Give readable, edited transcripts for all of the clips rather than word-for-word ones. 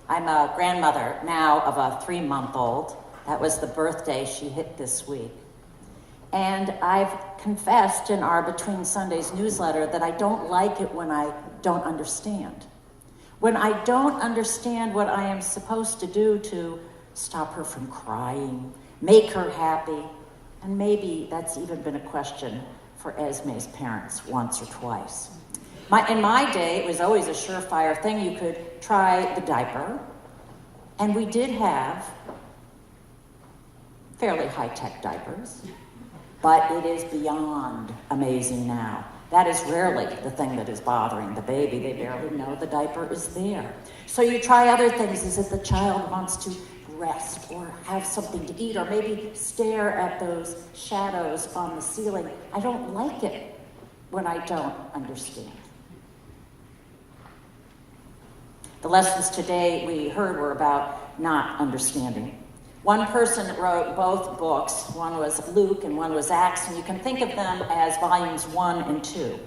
I'm a grandmother now of a 3-month-old. That was the birthday she hit this week. And I've confessed in our Between Sundays newsletter that I don't like it when I don't understand. When I don't understand what I am supposed to do to stop her from crying, make her happy, and maybe that's even been a question for Esme's parents once or twice. In my day, it was always a surefire thing. You could try the diaper, and we did have fairly high-tech diapers, but it is beyond amazing now. That is rarely the thing that is bothering the baby. They barely know the diaper is there. So you try other things. Is it the child wants to rest or have something to eat or maybe stare at those shadows on the ceiling? I don't like it when I don't understand. The lessons today we heard were about not understanding. One person wrote both books. One was Luke and one was Acts, and you can think of them as volumes 1 and 2.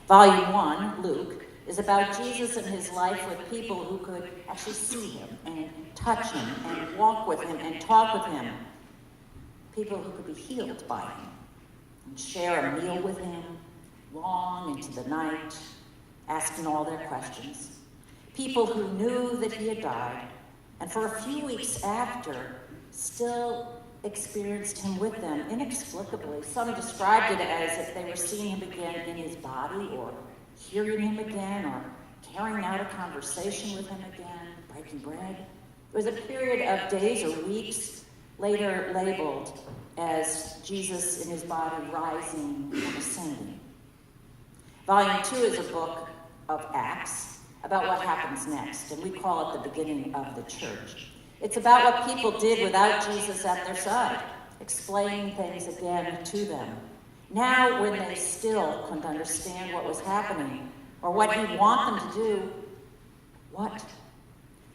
Volume 1, Luke, is about Jesus and his life with people who could actually see him and touch him and walk with him and talk with him. People who could be healed by him and share a meal with him long into the night, asking all their questions. People who knew that he had died, and for a few weeks after, still experienced him with them inexplicably. Some described it as if they were seeing him again in his body, or hearing him again, or carrying out a conversation with him again, breaking bread. It was a period of days or weeks, later labeled as Jesus in his body rising and ascending. Volume 2 is a book of Acts, about what happens next, and we call it the beginning of the church. It's about what people did without Jesus at their side, explaining things again to them. Now, when they still couldn't understand what was happening or what he'd want them to do, what?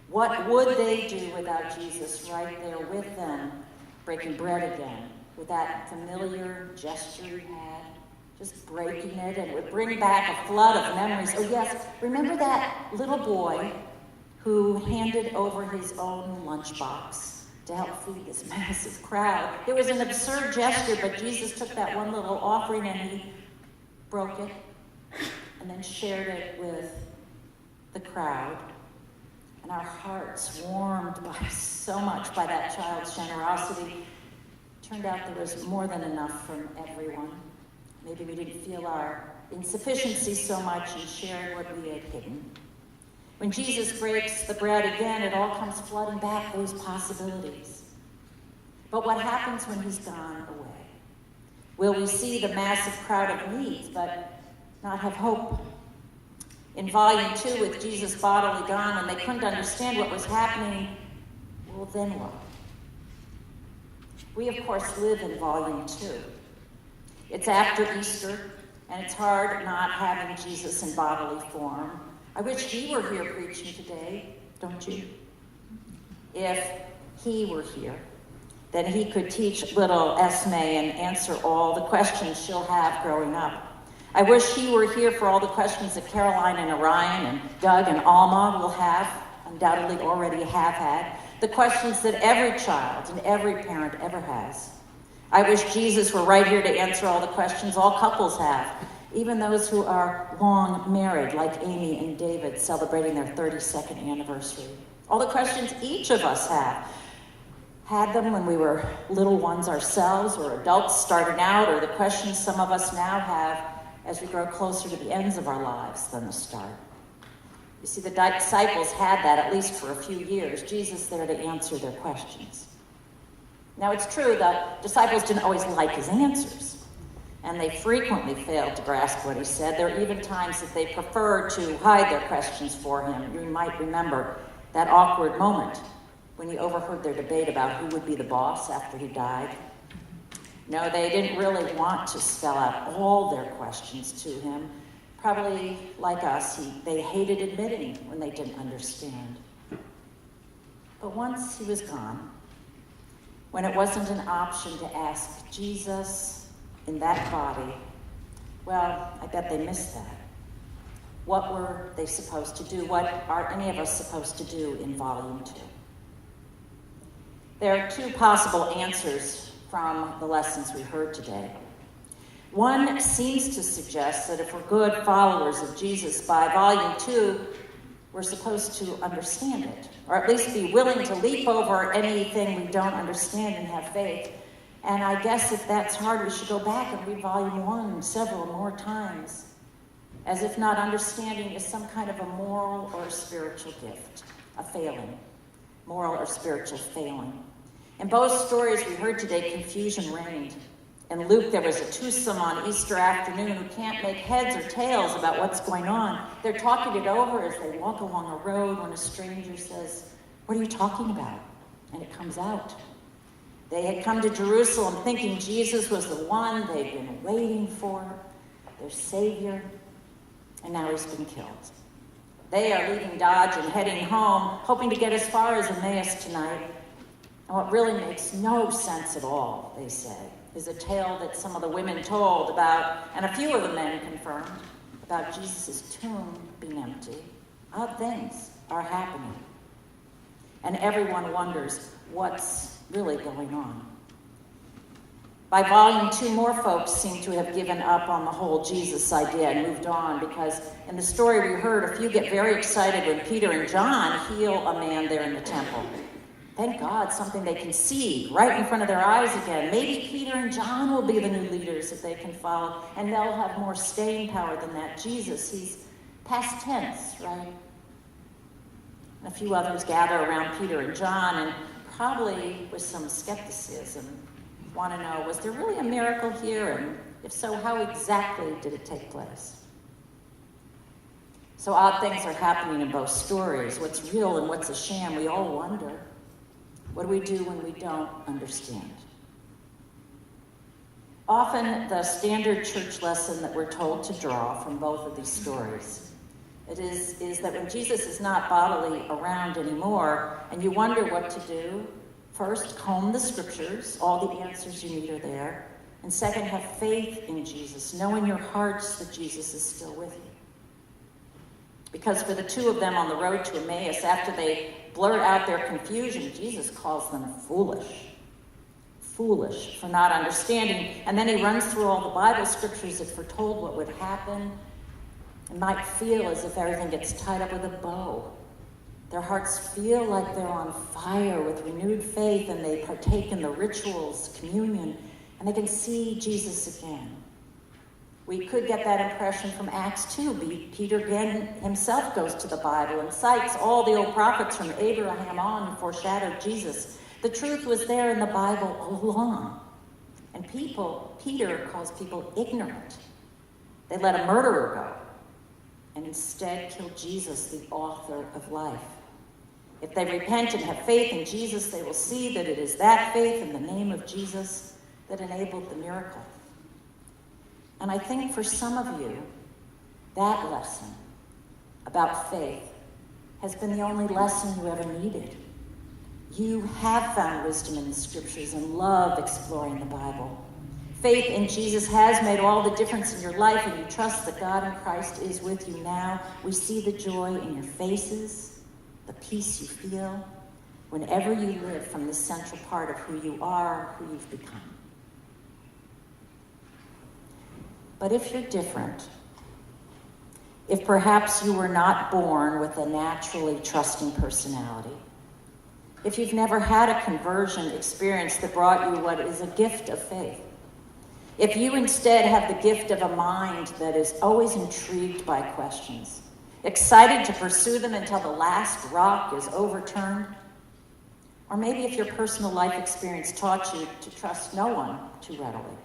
What would they do without Jesus right there with them, breaking bread again, with that familiar gesture he had? Just breaking it, and it would bring back a flood of memories. Oh yes, remember that little boy who handed over his own lunchbox to help feed this massive crowd? It was an absurd gesture, but Jesus took that one little offering and he broke it and then shared it with the crowd. And our hearts warmed by so much by that child's generosity. Turned out there was more than enough from everyone. Maybe we didn't feel our insufficiency so much and shared what we had hidden. When Jesus breaks the bread again, it all comes flooding back, those possibilities. But what happens when he's gone away? Will we see the massive crowd of needs, but not have hope? In Volume 2, with Jesus bodily gone, and they couldn't understand what was happening, well, then what? We, of course, live in Volume 2. It's after Easter, and it's hard not having Jesus in bodily form. I wish he were here preaching today, don't you? If he were here, then he could teach little Esme and answer all the questions she'll have growing up. I wish he were here for all the questions that Caroline and Orion and Doug and Alma will have, undoubtedly already have had, the questions that every child and every parent ever has. I wish Jesus were right here to answer all the questions all couples have, even those who are long married, like Amy and David celebrating their 32nd anniversary. All the questions each of us have. Had them when we were little ones ourselves, or adults starting out, or the questions some of us now have as we grow closer to the ends of our lives than the start. You see, the disciples had that, at least for a few years, Jesus there to answer their questions. Now, it's true that disciples didn't always like his answers, and they frequently failed to grasp what he said. There are even times that they preferred to hide their questions for him. You might remember that awkward moment when he overheard their debate about who would be the boss after he died. No, they didn't really want to spell out all their questions to him. Probably like us, they hated admitting when they didn't understand. But once he was gone, when it wasn't an option to ask Jesus in that body, well, I bet they missed that. What were they supposed to do? What are any of us supposed to do in Volume 2? There are two possible answers from the lessons we heard today. One seems to suggest that if we're good followers of Jesus, by Volume 2, we're supposed to understand it, or at least be willing to leap over anything we don't understand and have faith. And I guess if that's hard, we should go back and read Volume 1 several more times, as if not understanding is some kind of a moral or spiritual gift, a failing, moral or spiritual failing. In both stories we heard today, confusion reigned. In Luke, there was a twosome on Easter afternoon who can't make heads or tails about what's going on. They're talking it over as they walk along a road when a stranger says, "What are you talking about?" And it comes out. They had come to Jerusalem thinking Jesus was the one they'd been waiting for, their Savior, and now he's been killed. They are leaving Dodge and heading home, hoping to get as far as Emmaus tonight. And what really makes no sense at all, they say, is a tale that some of the women told about, and a few of the men confirmed, about Jesus' tomb being empty. Odd things are happening. And everyone wonders what's really going on. By Volume 2, more folks seem to have given up on the whole Jesus idea and moved on, because in the story we heard, a few get very excited when Peter and John heal a man there in the temple. Thank God, something they can see right in front of their eyes again. Maybe Peter and John will be the new leaders if they can follow, and they'll have more staying power than that Jesus. He's past tense, right? And a few others gather around Peter and John, and probably with some skepticism, want to know, was there really a miracle here? And if so, how exactly did it take place? So odd things are happening in both stories. What's real and what's a sham, we all wonder. What do we do when we don't understand? Often the standard church lesson that we're told to draw from both of these stories is that when Jesus is not bodily around anymore and you wonder what to do, first, comb the scriptures. All the answers you need are there. And second, have faith in Jesus. Know in your hearts that Jesus is still with you. Because for the two of them on the road to Emmaus, after they blurt out their confusion, Jesus calls them foolish. Foolish for not understanding. And then he runs through all the Bible scriptures that foretold what would happen. It might feel as if everything gets tied up with a bow. Their hearts feel like they're on fire with renewed faith, and they partake in the rituals, communion, and they can see Jesus again. We could get that impression from Acts 2. Peter again himself goes to the Bible and cites all the old prophets from Abraham on who foreshadowed Jesus. The truth was there in the Bible all along. And Peter calls people ignorant. They let a murderer go and instead kill Jesus, the author of life. If they repent and have faith in Jesus, they will see that it is that faith in the name of Jesus that enabled the miracle. And I think for some of you, that lesson about faith has been the only lesson you ever needed. You have found wisdom in the scriptures and love exploring the Bible. Faith in Jesus has made all the difference in your life, and you trust that God in Christ is with you now. We see the joy in your faces, the peace you feel, whenever you live from the central part of who you are, who you've become. But if you're different, if perhaps you were not born with a naturally trusting personality, if you've never had a conversion experience that brought you what is a gift of faith, if you instead have the gift of a mind that is always intrigued by questions, excited to pursue them until the last rock is overturned, or maybe if your personal life experience taught you to trust no one too readily,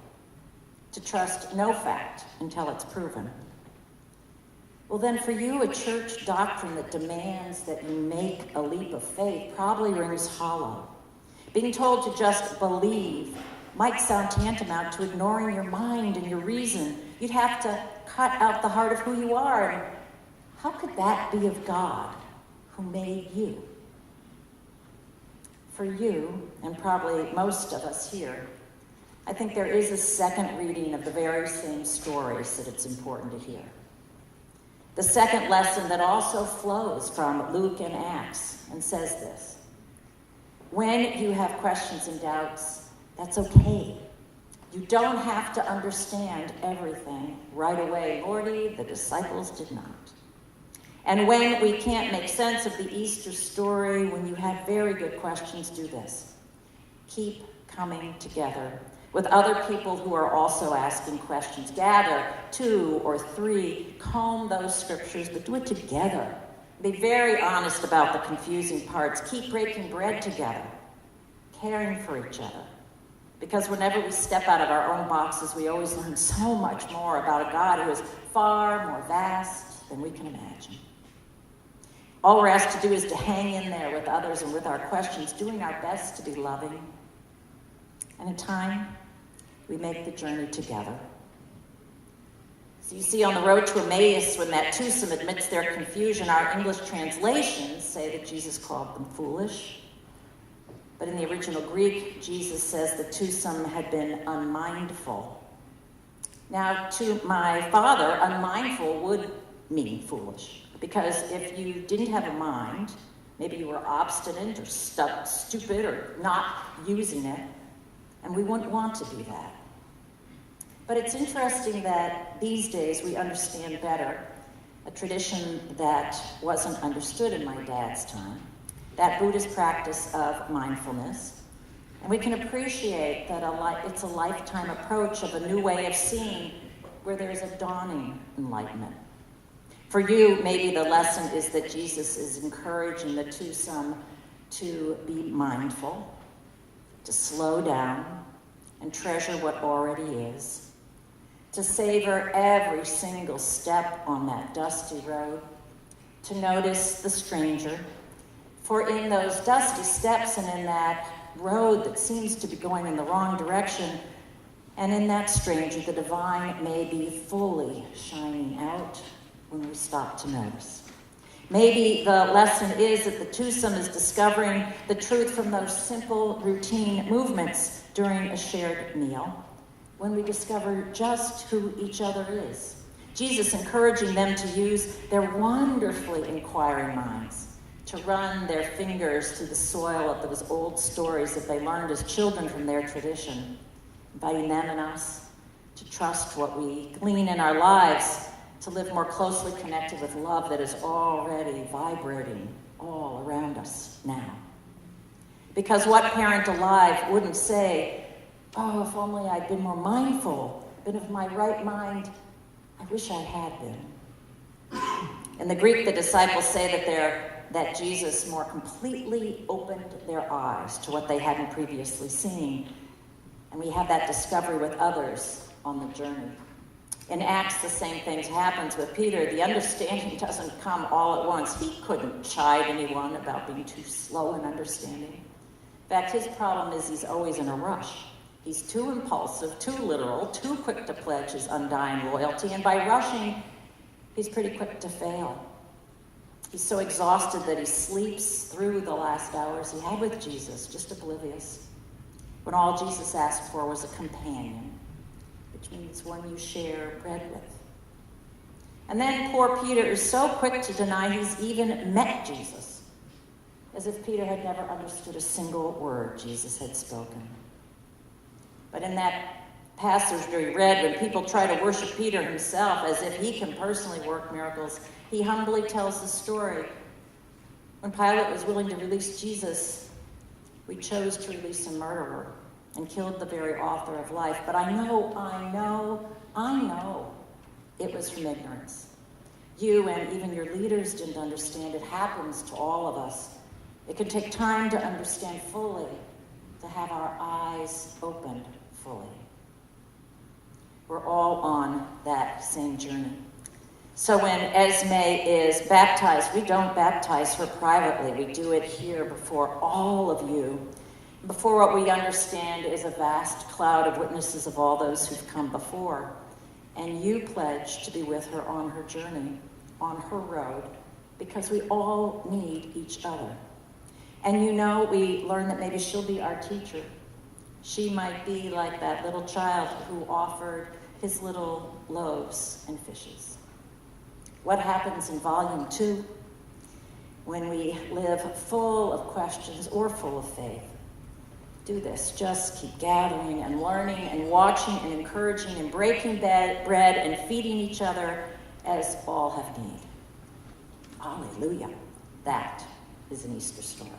to trust no fact until it's proven, well then for you a church doctrine that demands that you make a leap of faith probably rings hollow. Being told to just believe might sound tantamount to ignoring your mind and your reason. You'd have to cut out the heart of who you are. And how could that be of God who made you? For you, and probably most of us here, I think there is a second reading of the very same stories that it's important to hear. The second lesson that also flows from Luke and Acts and says this: when you have questions and doubts, that's okay. You don't have to understand everything right away. Lordy, the disciples did not. And when we can't make sense of the Easter story, when you have very good questions, do this. Keep coming together with other people who are also asking questions. Gather 2 or 3, comb those scriptures, but do it together. Be very honest about the confusing parts. Keep breaking bread together, caring for each other. Because whenever we step out of our own boxes, we always learn so much more about a God who is far more vast than we can imagine. All we're asked to do is to hang in there with others and with our questions, doing our best to be loving. And in time, we make the journey together. So you see, on the road to Emmaus, when that twosome admits their confusion, our English translations say that Jesus called them foolish. But in the original Greek, Jesus says the twosome had been unmindful. Now, to my father, unmindful would mean foolish. Because if you didn't have a mind, maybe you were obstinate or stupid or not using it, and we wouldn't want to be that. But it's interesting that these days we understand better a tradition that wasn't understood in my dad's time, that Buddhist practice of mindfulness. And we can appreciate that it's a lifetime approach of a new way of seeing where there's a dawning enlightenment. For you, maybe the lesson is that Jesus is encouraging the twosome to be mindful, to slow down and treasure what already is, to savor every single step on that dusty road, to notice the stranger. For in those dusty steps and in that road that seems to be going in the wrong direction, and in that stranger, the divine may be fully shining out when we stop to notice. Maybe the lesson is that the twosome is discovering the truth from those simple routine movements during a shared meal, when we discover just who each other is. Jesus encouraging them to use their wonderfully inquiring minds, to run their fingers through the soil of those old stories that they learned as children from their tradition, inviting them and us to trust what we glean in our lives, to live more closely connected with love that is already vibrating all around us now. Because what parent alive wouldn't say, oh, if only I'd been more mindful, been of my right mind, I wish I had been. In the Greek, the disciples say that Jesus more completely opened their eyes to what they hadn't previously seen. And we have that discovery with others on the journey. In Acts, the same thing happens with Peter. The understanding doesn't come all at once. He couldn't chide anyone about being too slow in understanding. In fact, his problem is he's always in a rush. He's too impulsive, too literal, too quick to pledge his undying loyalty, and by rushing, he's pretty quick to fail. He's so exhausted that he sleeps through the last hours he had with Jesus, just oblivious, when all Jesus asked for was a companion, which means one you share bread with. And then poor Peter is so quick to deny he's even met Jesus, as if Peter had never understood a single word Jesus had spoken. But in that passage we read, when people try to worship Peter himself as if he can personally work miracles, he humbly tells the story. When Pilate was willing to release Jesus, we chose to release a murderer and killed the very author of life. But I know it was from ignorance. You and even your leaders didn't understand. It happens to all of us. It can take time to understand fully, to have our eyes opened fully. We're all on that same journey. So when Esme is baptized, we don't baptize her privately. We do it here before all of you, before what we understand is a vast cloud of witnesses of all those who've come before. And you pledge to be with her on her journey, on her road, because we all need each other. And we learn that maybe she'll be our teacher. She might be like that little child who offered his little loaves and fishes. What happens in volume 2? When we live full of questions or full of faith. Do this. Just keep gathering and learning and watching and encouraging and breaking bread and feeding each other as all have need. Hallelujah. That is an Easter story.